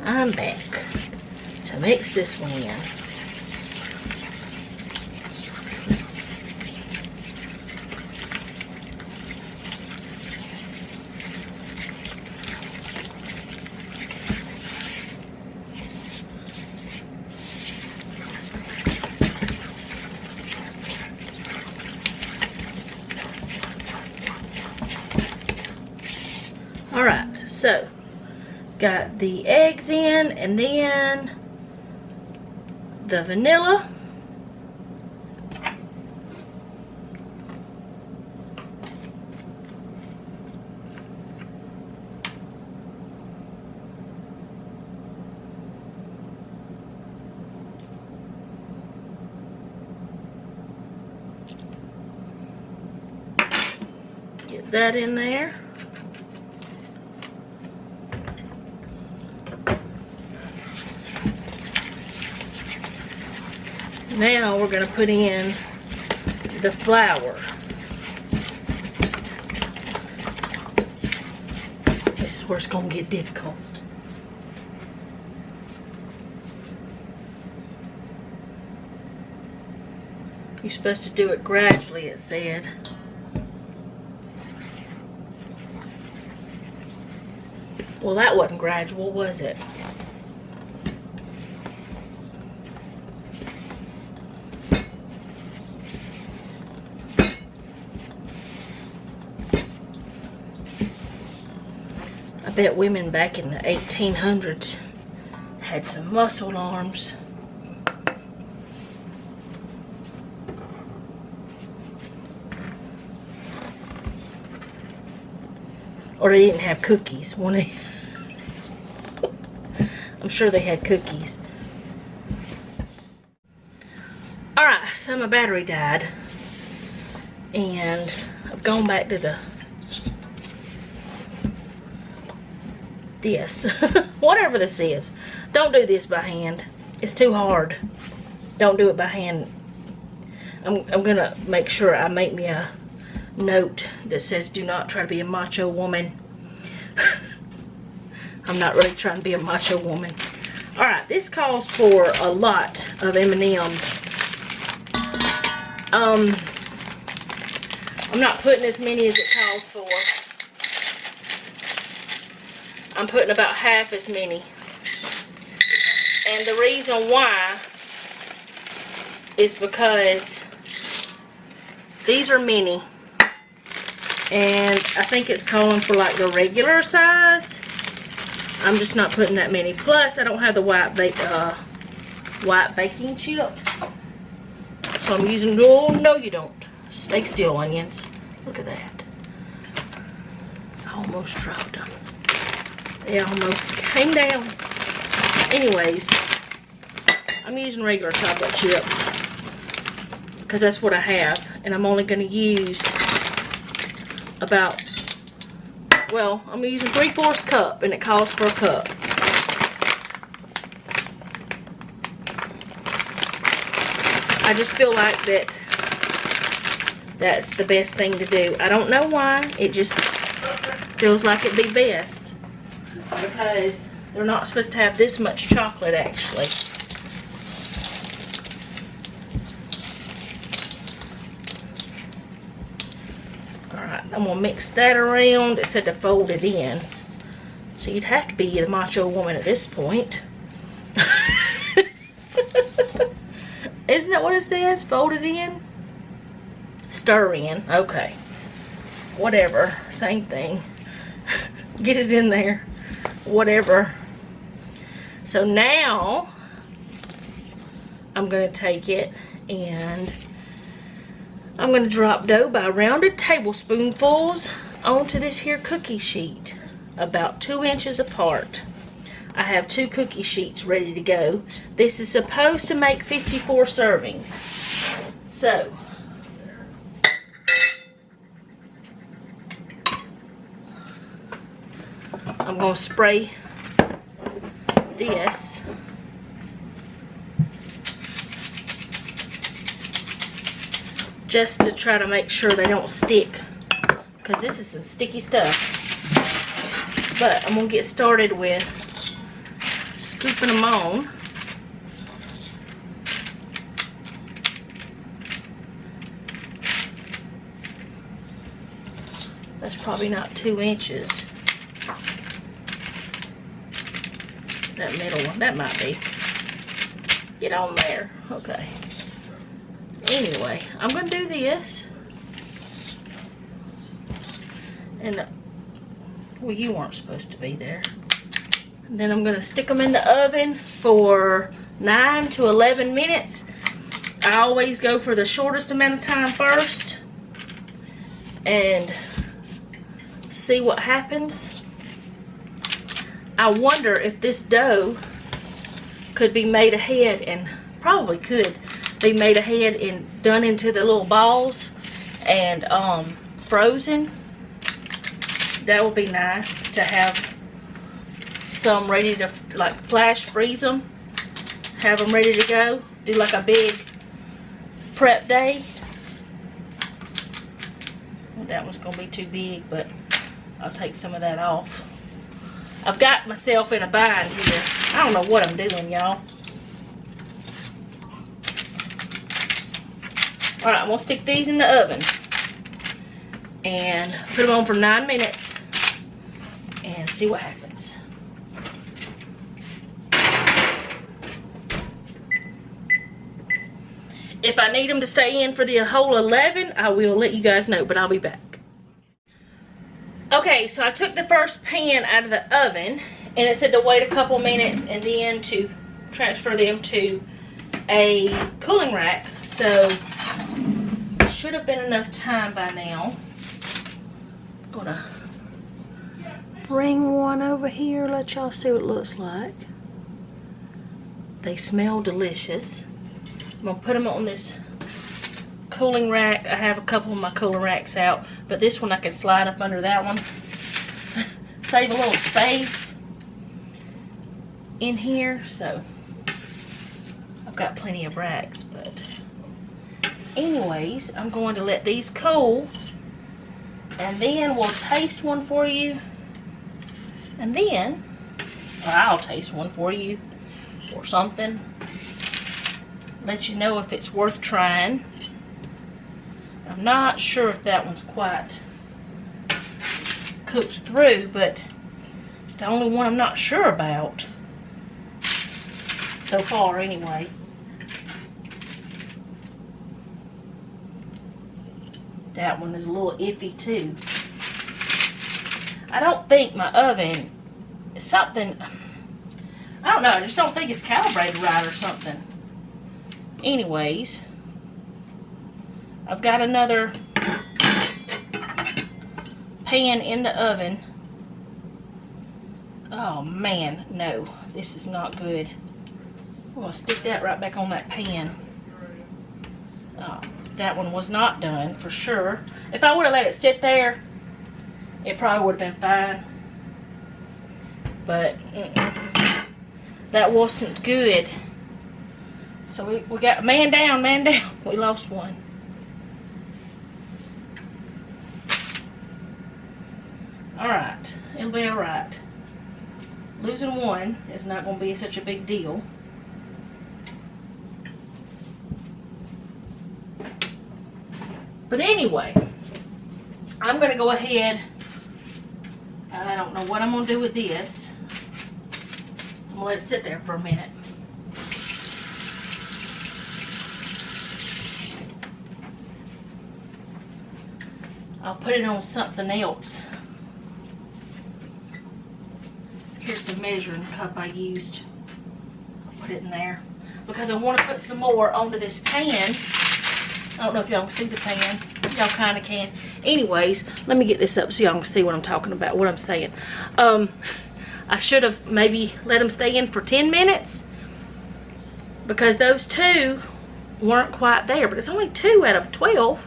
I'm back to mix this one in. Alright, so got the eggs in, and then the vanilla. Get that in there. Now we're going to put in the flour. This is where it's going to get difficult. You're supposed to do it gradually, it said. Well, that wasn't gradual, was it? I bet women back in the 1800s had some muscle arms. Or they didn't have cookies. I'm sure they had cookies. Alright, so my battery died. And I've gone back to this. Whatever this is. Don't do this by hand. It's too hard. Don't do it by hand. I'm gonna make sure I make me a note that says do not try to be a macho woman. I'm not really trying to be a macho woman. Alright, this calls for a lot of M&Ms. I'm not putting as many as it calls for. I'm putting about half as many. And the reason why is because these are mini. And I think it's calling for like the regular size. I'm just not putting that many. Plus, I don't have the white baking chips. So I'm using, oh no you don't. Stay still, onions. Look at that. I almost dropped them. They almost came down. Anyways, I'm using regular chocolate chips because that's what I have. And I'm only going to use about, well, I'm using 3/4 cup, and it calls for a cup. I just feel like that's the best thing to do. I don't know why. It just feels like it'd be best. Because they're not supposed to have this much chocolate, actually. Alright, I'm going to mix that around. It said to fold it in. So you'd have to be a macho woman at this point. Isn't that what it says? Fold it in? Stir in. Okay. Whatever. Same thing. Get it in there. Whatever. So now I'm going to take it and I'm going to drop dough by rounded tablespoonfuls onto this here cookie sheet, about 2 inches apart. I have 2 cookie sheets ready to go. This is supposed to make 54 servings. So I'm going to spray this just to try to make sure they don't stick, because this is some sticky stuff. But I'm going to get started with scooping them on. That's probably not 2 inches. That middle one, that might be. Get on there. Okay. Anyway, I'm going to do this. And, well, you weren't supposed to be there. And then I'm going to stick them in the oven for 9 to 11 minutes. I always go for the shortest amount of time first. And see what happens. I wonder if this dough could be made ahead, and probably could be made ahead and done into the little balls and frozen. That would be nice to have some ready to like flash freeze them, have them ready to go, do like a big prep day. Well, that one's gonna be too big, but I'll take some of that off. I've got myself in a bind here. I don't know what I'm doing, y'all. Alright, I'm gonna stick these in the oven and put them on for 9 minutes and see what happens. If I need them to stay in for the whole 11, I will let you guys know, but I'll be back. Okay, so I took the first pan out of the oven, and it said to wait a couple minutes and then to transfer them to a cooling rack. So should have been enough time by now. I'm gonna bring one over here, let y'all see what it looks like. They smell delicious. I'm gonna put them on this cooling rack. I have a couple of my cooling racks out, but this one I can slide up under that one. Save a little space in here, so I've got plenty of racks. But anyways, I'm going to let these cool, and then we'll taste one for you, and then, or I'll taste one for you or something, let you know if it's worth trying. I'm not sure if that one's quite cooked through, but it's the only one I'm not sure about so far anyway. That one is a little iffy too. I don't think my oven is something, I don't know, I just don't think it's calibrated right or something. Anyways, I've got another pan in the oven. Oh man, no, this is not good. I'm gonna stick that right back on that pan. Oh, that one was not done for sure. If I would have let it sit there, it probably would have been fine. But that wasn't good. So we got man down, man down. We lost one. Alright, it'll be alright. Losing one is not going to be such a big deal. But anyway, I'm going to go ahead. I don't know what I'm going to do with this. I'm going to let it sit there for a minute. I'll put it on something else. Here's the measuring cup I used. I'll put it in there because I want to put some more onto this pan. I don't know if y'all can see the pan. Y'all kind of can. Anyways, let me get this up so y'all can see what I'm talking about, what I'm saying. I should have maybe let them stay in for 10 minutes because those two weren't quite there, but it's only 2 out of 12.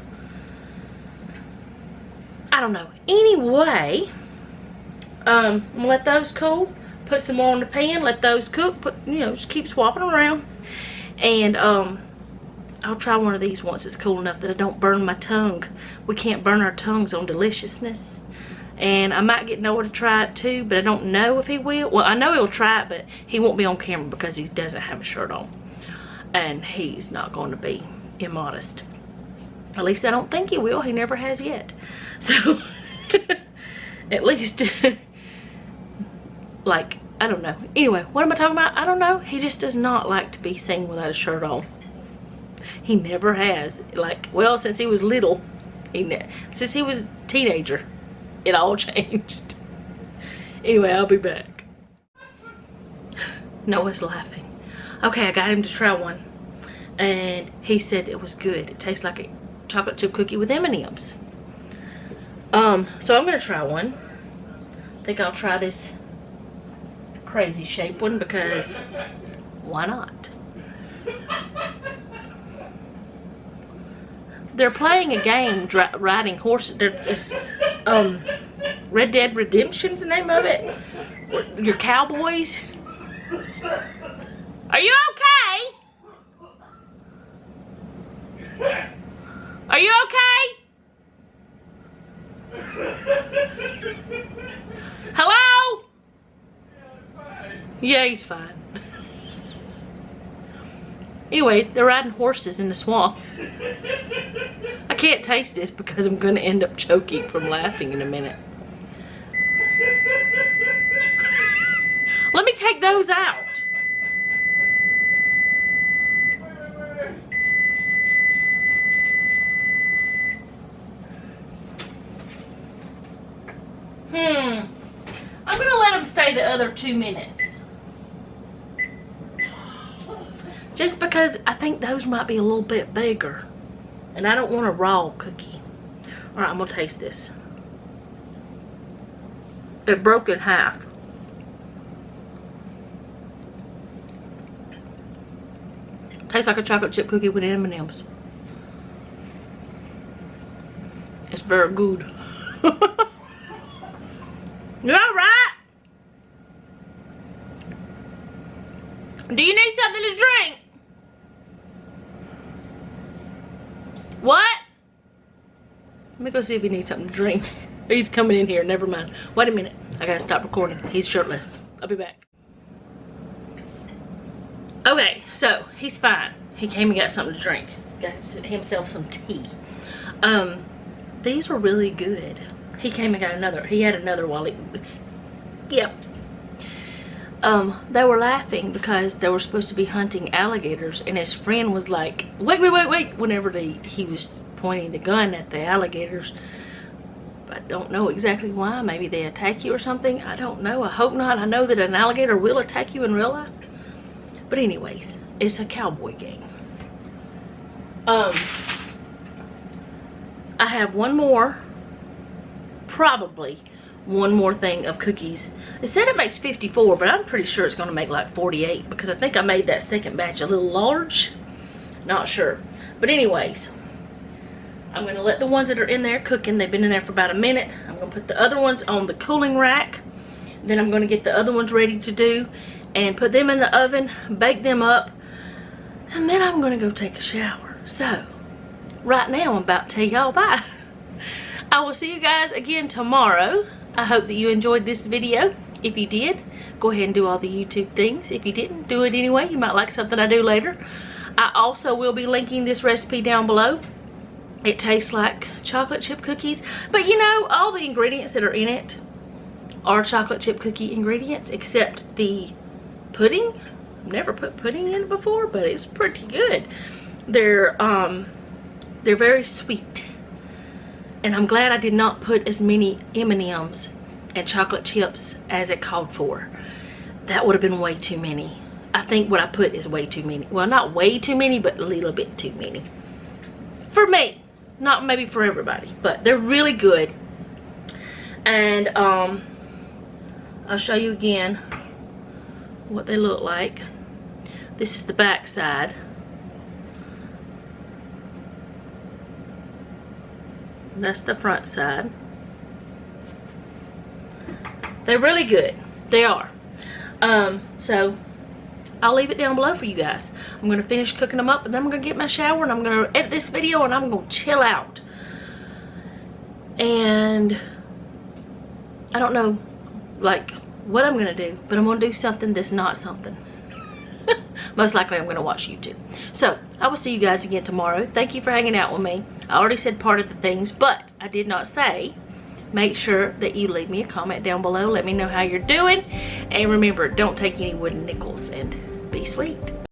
I don't know. Anyway, I'm gonna let those cool, put some more on the pan, let those cook, just keep swapping around, and I'll try one of these once it's cool enough that I don't burn my tongue. We can't burn our tongues on deliciousness. And I might get Noah to try it too, but I don't know if he will. Well, I know he'll try it, but he won't be on camera because he doesn't have a shirt on. And he's not going to be immodest. At least I don't think he will. He never has yet. So, at least, like, I don't know. Anyway, what am I talking about? I don't know. He just does not like to be seen without a shirt on. He never has. Like, well, since he was little, since he was a teenager, it all changed. Anyway, I'll be back. Noah's laughing. Okay, I got him to try one. And he said it was good. It tastes like a chocolate chip cookie with M&Ms. So I'm gonna try one. I think I'll try this crazy shape one because why not? They're playing a game riding horses. It's Red Dead Redemption's the name of it. Your cowboys. Are you okay? Are you okay? Hello? Yeah, he's fine. Anyway, they're riding horses in the swamp. can't taste this because I'm gonna end up choking from laughing in a minute. Let me take those out. I'm gonna let them stay the other 2 minutes. Just because I think those might be a little bit bigger. And I don't want a raw cookie. Alright, I'm gonna taste this. It broke in half. Tastes like a chocolate chip cookie with M&Ms. It's very good. You alright? Do you need something to drink? What? Let me go see if he needs something to drink. He's coming in here, never mind. Wait a minute, I gotta stop recording. He's shirtless. I'll be back. Okay, so he's fine. He came and got something to drink. Got himself some tea. These were really good. He came and got another. He had another while he... Yep. They were laughing because they were supposed to be hunting alligators, and his friend was like, wait, whenever he was pointing the gun at the alligators. I don't know exactly why. Maybe they attack you or something. I don't know. I hope not. I know that an alligator will attack you in real life. But anyways, it's a cowboy game. I have one more, probably one more thing of cookies. It said it makes 54, but I'm pretty sure it's going to make like 48 because I think I made that second batch a little large. Not sure. But anyways, I'm going to let the ones that are in there cooking. They've been in there for about a minute. I'm going to put the other ones on the cooling rack. Then I'm going to get the other ones ready to do and put them in the oven, bake them up, and then I'm going to go take a shower. So, right now I'm about to tell y'all bye. I will see you guys again tomorrow. I hope that you enjoyed this video. If you did, go ahead and do all the YouTube things. If you didn't, do it anyway. You might like something I do later. I also will be linking this recipe down below. It tastes like chocolate chip cookies, but you know, all the ingredients that are in it are chocolate chip cookie ingredients except the pudding. I've never put pudding in it before, but it's pretty good. They're very sweet, and I'm glad I did not put as many M&Ms and chocolate chips as it called for. That would have been way too many. I think what I put is way too many. Well, not way too many, but a little bit too many for me. Not maybe for everybody, but they're really good. And I'll show you again what they look like. This is the back side. That's the front side. They're really good. They are. So I'll leave it down below for you guys. I'm going to finish cooking them up, and then I'm going to get my shower, and I'm going to edit this video, and I'm going to chill out. And I don't know, like, what I'm going to do, but I'm going to do something that's not something. Most likely I'm going to watch YouTube. So, I will see you guys again tomorrow. Thank you for hanging out with me. I already said part of the things, but I did not say. Make sure that you leave me a comment down below. Let me know how you're doing. And remember, don't take any wooden nickels, and be sweet.